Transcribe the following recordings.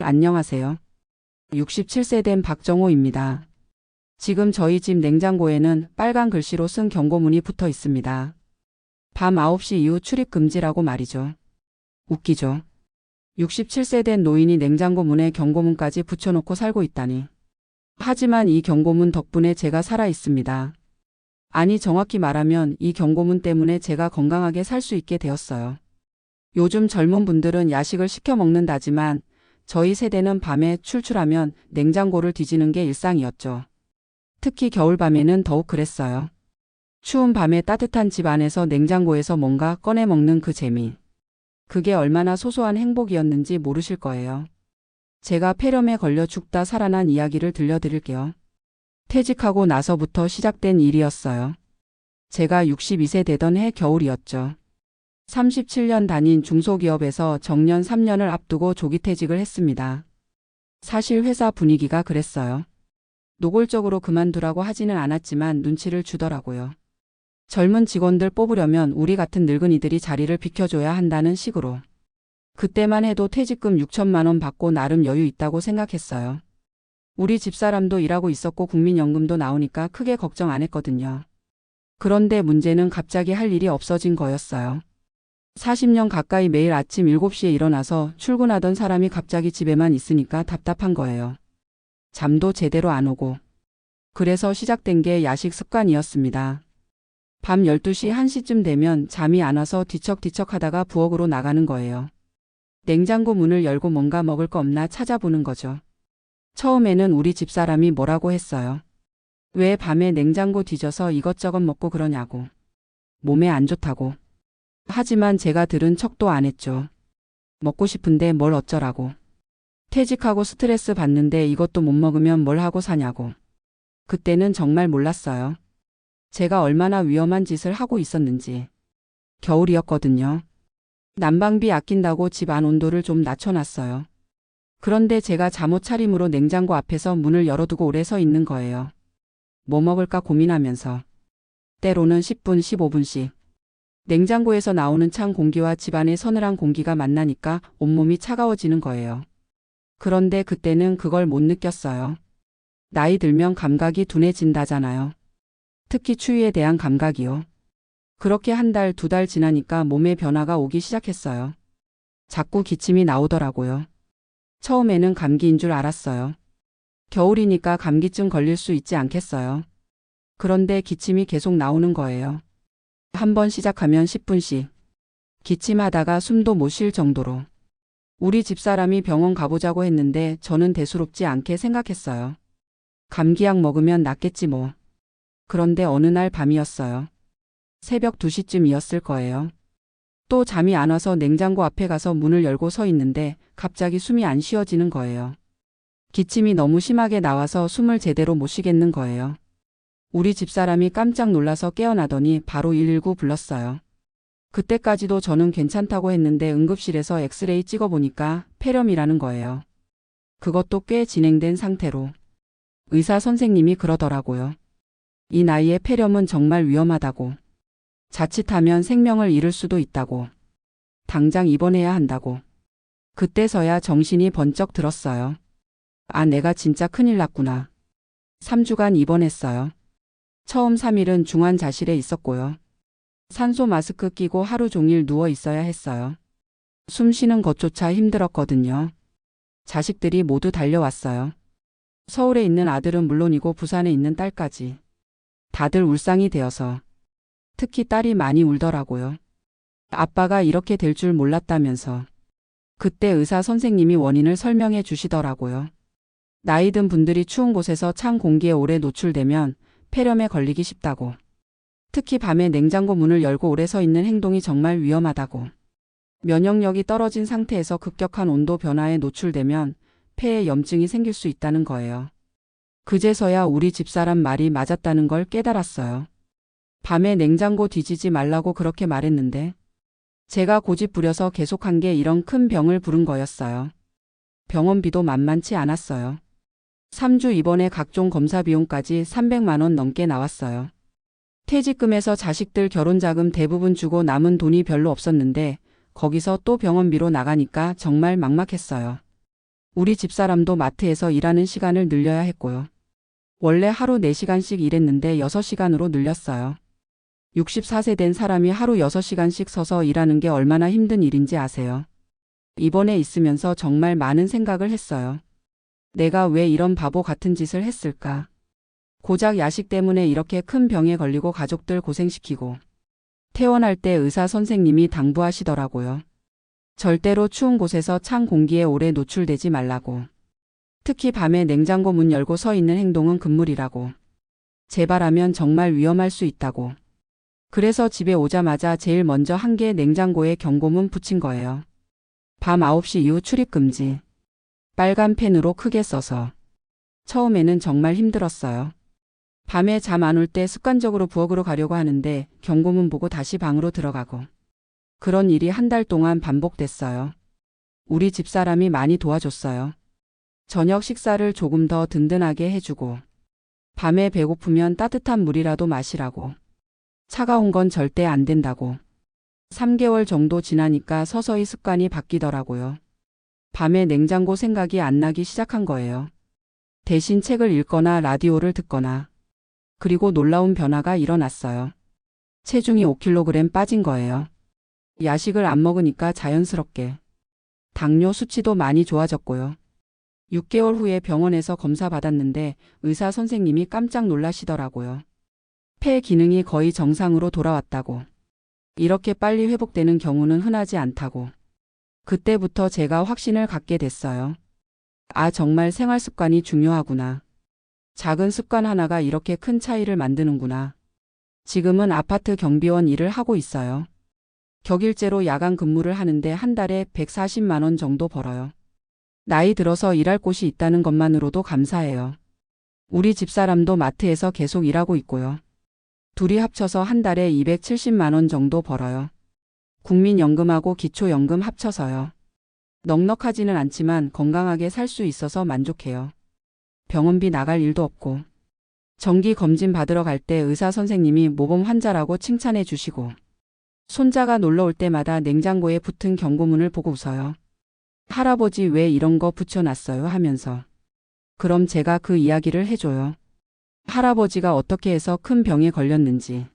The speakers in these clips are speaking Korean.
안녕하세요. 67세 된 박정호입니다. 지금 저희 집 냉장고에는 빨간 글씨로 쓴 경고문이 붙어 있습니다. 밤 9시 이후 출입 금지라고 말이죠. 웃기죠? 67세 된 노인이 냉장고 문에 경고문까지 붙여놓고 살고 있다니. 하지만 이 경고문 덕분에 제가 살아 있습니다. 아니, 정확히 말하면 이 경고문 때문에 제가 건강하게 살 수 있게 되었어요. 요즘 젊은 분들은 야식을 시켜 먹는다지만 저희 세대는 밤에 출출하면 냉장고를 뒤지는 게 일상이었죠. 특히 겨울밤에는 더욱 그랬어요. 추운 밤에 따뜻한 집 안에서 냉장고에서 뭔가 꺼내 먹는 그 재미. 그게 얼마나 소소한 행복이었는지 모르실 거예요. 제가 폐렴에 걸려 죽다 살아난 이야기를 들려드릴게요. 퇴직하고 나서부터 시작된 일이었어요. 제가 62세 되던 해 겨울이었죠. 37년 다닌 중소기업에서 정년 3년을 앞두고 조기 퇴직을 했습니다. 사실 회사 분위기가 그랬어요. 노골적으로 그만두라고 하지는 않았지만 눈치를 주더라고요. 젊은 직원들 뽑으려면 우리 같은 늙은이들이 자리를 비켜줘야 한다는 식으로. 그때만 해도 퇴직금 6천만 원 받고 나름 여유 있다고 생각했어요. 우리 집사람도 일하고 있었고 국민연금도 나오니까 크게 걱정 안 했거든요. 그런데 문제는 갑자기 할 일이 없어진 거였어요. 40년 가까이 매일 아침 7시에 일어나서 출근하던 사람이 갑자기 집에만 있으니까 답답한 거예요. 잠도 제대로 안 오고. 그래서 시작된 게 야식 습관이었습니다. 밤 12시 1시쯤 되면 잠이 안 와서 뒤척뒤척 하다가 부엌으로 나가는 거예요. 냉장고 문을 열고 뭔가 먹을 거 없나 찾아보는 거죠. 처음에는 우리 집사람이 뭐라고 했어요. 왜 밤에 냉장고 뒤져서 이것저것 먹고 그러냐고. 몸에 안 좋다고. 하지만 제가 들은 척도 안 했죠. 먹고 싶은데 뭘 어쩌라고. 퇴직하고 스트레스 받는데 이것도 못 먹으면 뭘 하고 사냐고. 그때는 정말 몰랐어요. 제가 얼마나 위험한 짓을 하고 있었는지. 겨울이었거든요. 난방비 아낀다고 집 안 온도를 좀 낮춰놨어요. 그런데 제가 잠옷 차림으로 냉장고 앞에서 문을 열어두고 오래 서 있는 거예요. 뭐 먹을까 고민하면서. 때로는 10분, 15분씩. 냉장고에서 나오는 찬 공기와 집안의 서늘한 공기가 만나니까 온몸이 차가워지는 거예요. 그런데 그때는 그걸 못 느꼈어요. 나이 들면 감각이 둔해진다잖아요. 특히 추위에 대한 감각이요. 그렇게 한 달, 2달 지나니까 몸에 변화가 오기 시작했어요. 자꾸 기침이 나오더라고요. 처음에는 감기인 줄 알았어요. 겨울이니까 감기증 걸릴 수 있지 않겠어요. 그런데 기침이 계속 나오는 거예요. 한번 시작하면 10분씩. 기침하다가 숨도 못 쉴 정도로. 우리 집사람이 병원 가보자고 했는데 저는 대수롭지 않게 생각했어요. 감기약 먹으면 낫겠지 뭐. 그런데 어느 날 밤이었어요. 새벽 2시쯤이었을 거예요. 또 잠이 안 와서 냉장고 앞에 가서 문을 열고 서 있는데 갑자기 숨이 안 쉬어지는 거예요. 기침이 너무 심하게 나와서 숨을 제대로 못 쉬겠는 거예요. 우리 집사람이 깜짝 놀라서 깨어나더니 바로 119 불렀어요. 그때까지도 저는 괜찮다고 했는데 응급실에서 엑스레이 찍어보니까 폐렴이라는 거예요. 그것도 꽤 진행된 상태로. 의사 선생님이 그러더라고요. 이 나이에 폐렴은 정말 위험하다고. 자칫하면 생명을 잃을 수도 있다고. 당장 입원해야 한다고. 그때서야 정신이 번쩍 들었어요. 아, 내가 진짜 큰일 났구나. 3주간 입원했어요. 처음 3일은 중환자실에 있었고요. 산소 마스크 끼고 하루 종일 누워 있어야 했어요. 숨 쉬는 것조차 힘들었거든요. 자식들이 모두 달려왔어요. 서울에 있는 아들은 물론이고 부산에 있는 딸까지. 다들 울상이 되어서. 특히 딸이 많이 울더라고요. 아빠가 이렇게 될 줄 몰랐다면서. 그때 의사 선생님이 원인을 설명해 주시더라고요. 나이 든 분들이 추운 곳에서 찬 공기에 오래 노출되면 폐렴에 걸리기 쉽다고. 특히 밤에 냉장고 문을 열고 오래 서 있는 행동이 정말 위험하다고. 면역력이 떨어진 상태에서 급격한 온도 변화에 노출되면 폐에 염증이 생길 수 있다는 거예요. 그제서야 우리 집사람 말이 맞았다는 걸 깨달았어요. 밤에 냉장고 뒤지지 말라고 그렇게 말했는데 제가 고집 부려서 계속한 게 이런 큰 병을 부른 거였어요. 병원비도 만만치 않았어요. 3주 입원에 각종 검사 비용까지 300만 원 넘게 나왔어요. 퇴직금에서 자식들 결혼자금 대부분 주고 남은 돈이 별로 없었는데 거기서 또 병원비로 나가니까 정말 막막했어요. 우리 집사람도 마트에서 일하는 시간을 늘려야 했고요. 원래 하루 4시간씩 일했는데 6시간으로 늘렸어요. 64세 된 사람이 하루 6시간씩 서서 일하는 게 얼마나 힘든 일인지 아세요? 입원해 있으면서 정말 많은 생각을 했어요. 내가 왜 이런 바보 같은 짓을 했을까? 고작 야식 때문에 이렇게 큰 병에 걸리고 가족들 고생시키고. 퇴원할 때 의사 선생님이 당부하시더라고요. 절대로 추운 곳에서 찬 공기에 오래 노출되지 말라고. 특히 밤에 냉장고 문 열고 서 있는 행동은 금물이라고. 재발하면 정말 위험할 수 있다고. 그래서 집에 오자마자 제일 먼저 한 게 냉장고에 경고문 붙인 거예요. 밤 9시 이후 출입 금지. 빨간 펜으로 크게 써서. 처음에는 정말 힘들었어요. 밤에 잠 안 올 때 습관적으로 부엌으로 가려고 하는데 경고문 보고 다시 방으로 들어가고. 그런 일이 한 달 동안 반복됐어요. 우리 집사람이 많이 도와줬어요. 저녁 식사를 조금 더 든든하게 해주고. 밤에 배고프면 따뜻한 물이라도 마시라고. 차가운 건 절대 안 된다고. 3개월 정도 지나니까 서서히 습관이 바뀌더라고요. 밤에 냉장고 생각이 안 나기 시작한 거예요. 대신 책을 읽거나 라디오를 듣거나. 그리고 놀라운 변화가 일어났어요. 체중이 5kg 빠진 거예요. 야식을 안 먹으니까 자연스럽게. 당뇨 수치도 많이 좋아졌고요. 6개월 후에 병원에서 검사 받았는데 의사 선생님이 깜짝 놀라시더라고요. 폐 기능이 거의 정상으로 돌아왔다고. 이렇게 빨리 회복되는 경우는 흔하지 않다고. 그때부터 제가 확신을 갖게 됐어요. 아, 정말 생활 습관이 중요하구나. 작은 습관 하나가 이렇게 큰 차이를 만드는구나. 지금은 아파트 경비원 일을 하고 있어요. 격일제로 야간 근무를 하는데 한 달에 140만 원 정도 벌어요. 나이 들어서 일할 곳이 있다는 것만으로도 감사해요. 우리 집사람도 마트에서 계속 일하고 있고요. 둘이 합쳐서 한 달에 270만 원 정도 벌어요. 국민연금하고 기초연금 합쳐서요. 넉넉하지는 않지만 건강하게 살 수 있어서 만족해요. 병원비 나갈 일도 없고. 정기 검진 받으러 갈 때 의사 선생님이 모범 환자라고 칭찬해 주시고. 손자가 놀러 올 때마다 냉장고에 붙은 경고문을 보고 웃어요. 할아버지 왜 이런 거 붙여놨어요 하면서. 그럼 제가 그 이야기를 해줘요. 할아버지가 어떻게 해서 큰 병에 걸렸는지.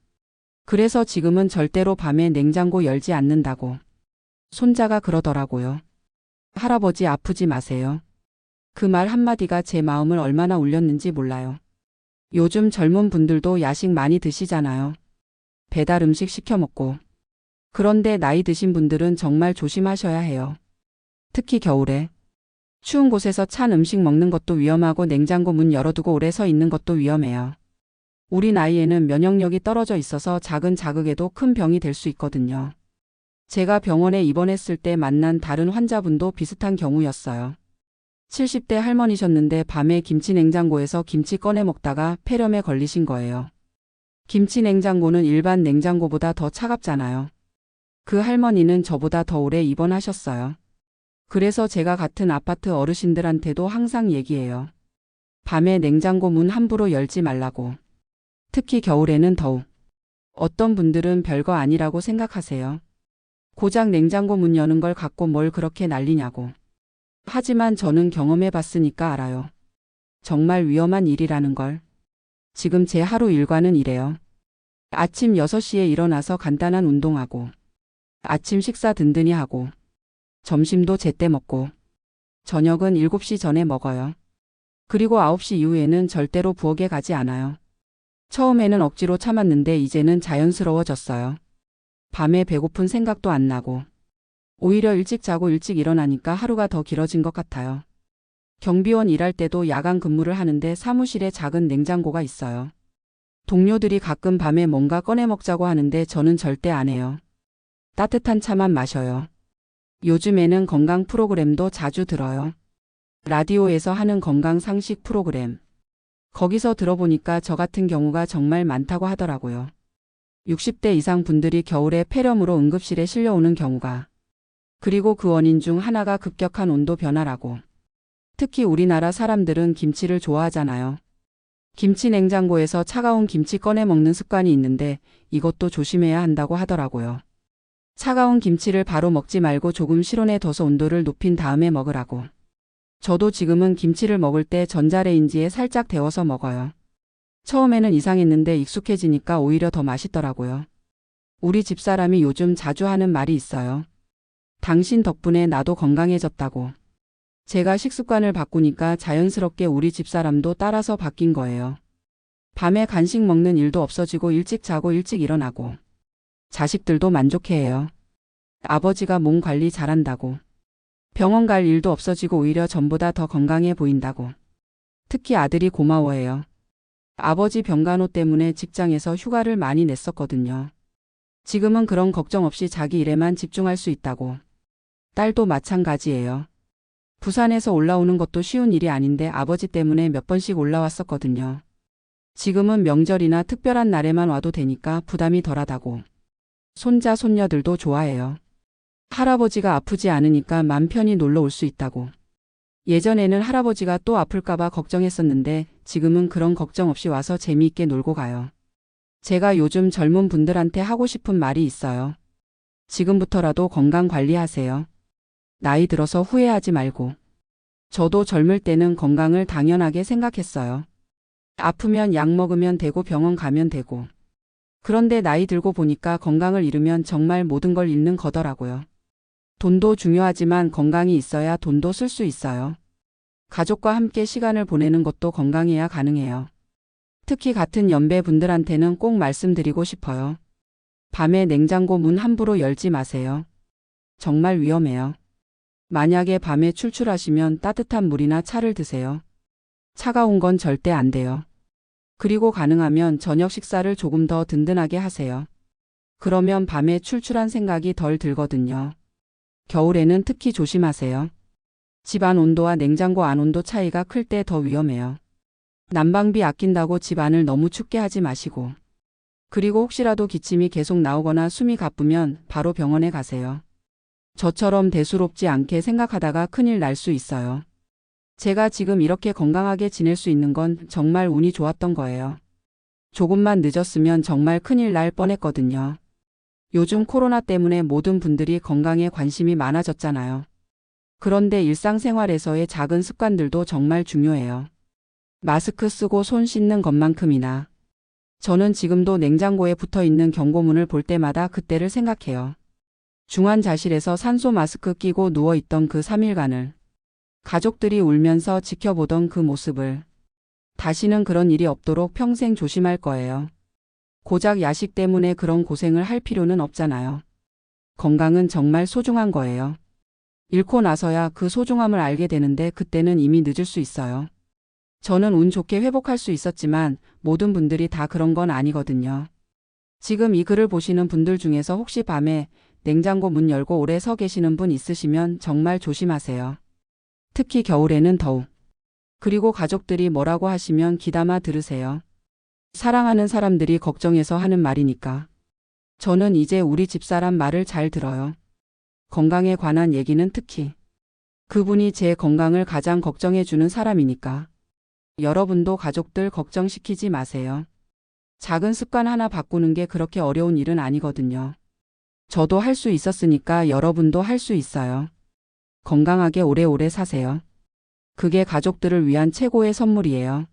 그래서 지금은 절대로 밤에 냉장고 열지 않는다고. 손자가 그러더라고요. 할아버지 아프지 마세요. 그 말 한마디가 제 마음을 얼마나 울렸는지 몰라요. 요즘 젊은 분들도 야식 많이 드시잖아요. 배달 음식 시켜 먹고. 그런데 나이 드신 분들은 정말 조심하셔야 해요. 특히 겨울에. 추운 곳에서 찬 음식 먹는 것도 위험하고 냉장고 문 열어두고 오래 서 있는 것도 위험해요. 우리 나이에는 면역력이 떨어져 있어서 작은 자극에도 큰 병이 될 수 있거든요. 제가 병원에 입원했을 때 만난 다른 환자분도 비슷한 경우였어요. 70대 할머니셨는데 밤에 김치 냉장고에서 김치 꺼내 먹다가 폐렴에 걸리신 거예요. 김치 냉장고는 일반 냉장고보다 더 차갑잖아요. 그 할머니는 저보다 더 오래 입원하셨어요. 그래서 제가 같은 아파트 어르신들한테도 항상 얘기해요. 밤에 냉장고 문 함부로 열지 말라고. 특히 겨울에는 더욱. 어떤 분들은 별거 아니라고 생각하세요. 고작 냉장고 문 여는 걸 갖고 뭘 그렇게 난리냐고. 하지만 저는 경험해 봤으니까 알아요. 정말 위험한 일이라는 걸. 지금 제 하루 일과는 이래요. 아침 6시에 일어나서 간단한 운동하고. 아침 식사 든든히 하고. 점심도 제때 먹고. 저녁은 7시 전에 먹어요. 그리고 9시 이후에는 절대로 부엌에 가지 않아요. 처음에는 억지로 참았는데 이제는 자연스러워졌어요. 밤에 배고픈 생각도 안 나고. 오히려 일찍 자고 일찍 일어나니까 하루가 더 길어진 것 같아요. 경비원 일할 때도 야간 근무를 하는데 사무실에 작은 냉장고가 있어요. 동료들이 가끔 밤에 뭔가 꺼내 먹자고 하는데 저는 절대 안 해요. 따뜻한 차만 마셔요. 요즘에는 건강 프로그램도 자주 들어요. 라디오에서 하는 건강 상식 프로그램. 거기서 들어보니까 저 같은 경우가 정말 많다고 하더라고요. 60대 이상 분들이 겨울에 폐렴으로 응급실에 실려오는 경우가. 그리고 그 원인 중 하나가 급격한 온도 변화라고. 특히 우리나라 사람들은 김치를 좋아하잖아요. 김치 냉장고에서 차가운 김치 꺼내 먹는 습관이 있는데 이것도 조심해야 한다고 하더라고요. 차가운 김치를 바로 먹지 말고 조금 실온에 둬서 온도를 높인 다음에 먹으라고. 저도 지금은 김치를 먹을 때 전자레인지에 살짝 데워서 먹어요. 처음에는 이상했는데 익숙해지니까 오히려 더 맛있더라고요. 우리 집사람이 요즘 자주 하는 말이 있어요. 당신 덕분에 나도 건강해졌다고. 제가 식습관을 바꾸니까 자연스럽게 우리 집사람도 따라서 바뀐 거예요. 밤에 간식 먹는 일도 없어지고 일찍 자고 일찍 일어나고. 자식들도 만족해해요. 아버지가 몸 관리 잘한다고. 병원 갈 일도 없어지고 오히려 전보다 더 건강해 보인다고. 특히 아들이 고마워해요. 아버지 병간호 때문에 직장에서 휴가를 많이 냈었거든요. 지금은 그런 걱정 없이 자기 일에만 집중할 수 있다고. 딸도 마찬가지예요. 부산에서 올라오는 것도 쉬운 일이 아닌데 아버지 때문에 몇 번씩 올라왔었거든요. 지금은 명절이나 특별한 날에만 와도 되니까 부담이 덜하다고. 손자, 손녀들도 좋아해요. 할아버지가 아프지 않으니까 맘 편히 놀러 올 수 있다고. 예전에는 할아버지가 또 아플까봐 걱정했었는데 지금은 그런 걱정 없이 와서 재미있게 놀고 가요. 제가 요즘 젊은 분들한테 하고 싶은 말이 있어요. 지금부터라도 건강 관리하세요. 나이 들어서 후회하지 말고. 저도 젊을 때는 건강을 당연하게 생각했어요. 아프면 약 먹으면 되고 병원 가면 되고. 그런데 나이 들고 보니까 건강을 잃으면 정말 모든 걸 잃는 거더라고요. 돈도 중요하지만 건강이 있어야 돈도 쓸 수 있어요. 가족과 함께 시간을 보내는 것도 건강해야 가능해요. 특히 같은 연배 분들한테는 꼭 말씀드리고 싶어요. 밤에 냉장고 문 함부로 열지 마세요. 정말 위험해요. 만약에 밤에 출출하시면 따뜻한 물이나 차를 드세요. 차가운 건 절대 안 돼요. 그리고 가능하면 저녁 식사를 조금 더 든든하게 하세요. 그러면 밤에 출출한 생각이 덜 들거든요. 겨울에는 특히 조심하세요. 집 안 온도와 냉장고 안 온도 차이가 클 때 더 위험해요. 난방비 아낀다고 집 안을 너무 춥게 하지 마시고. 그리고 혹시라도 기침이 계속 나오거나 숨이 가쁘면 바로 병원에 가세요. 저처럼 대수롭지 않게 생각하다가 큰일 날 수 있어요. 제가 지금 이렇게 건강하게 지낼 수 있는 건 정말 운이 좋았던 거예요. 조금만 늦었으면 정말 큰일 날 뻔했거든요. 요즘 코로나 때문에 모든 분들이 건강에 관심이 많아졌잖아요. 그런데 일상생활에서의 작은 습관들도 정말 중요해요. 마스크 쓰고 손 씻는 것만큼이나. 저는 지금도 냉장고에 붙어 있는 경고문을 볼 때마다 그때를 생각해요. 중환자실에서 산소 마스크 끼고 누워있던 그 3일간을. 가족들이 울면서 지켜보던 그 모습을. 다시는 그런 일이 없도록 평생 조심할 거예요. 고작 야식 때문에 그런 고생을 할 필요는 없잖아요. 건강은 정말 소중한 거예요. 잃고 나서야 그 소중함을 알게 되는데 그때는 이미 늦을 수 있어요. 저는 운 좋게 회복할 수 있었지만 모든 분들이 다 그런 건 아니거든요. 지금 이 글을 보시는 분들 중에서 혹시 밤에 냉장고 문 열고 오래 서 계시는 분 있으시면 정말 조심하세요. 특히 겨울에는 더욱. 그리고 가족들이 뭐라고 하시면 귀담아 들으세요. 사랑하는 사람들이 걱정해서 하는 말이니까. 저는 이제 우리 집사람 말을 잘 들어요. 건강에 관한 얘기는 특히. 그분이 제 건강을 가장 걱정해주는 사람이니까. 여러분도 가족들 걱정시키지 마세요. 작은 습관 하나 바꾸는 게 그렇게 어려운 일은 아니거든요. 저도 할 수 있었으니까 여러분도 할 수 있어요. 건강하게 오래오래 사세요. 그게 가족들을 위한 최고의 선물이에요.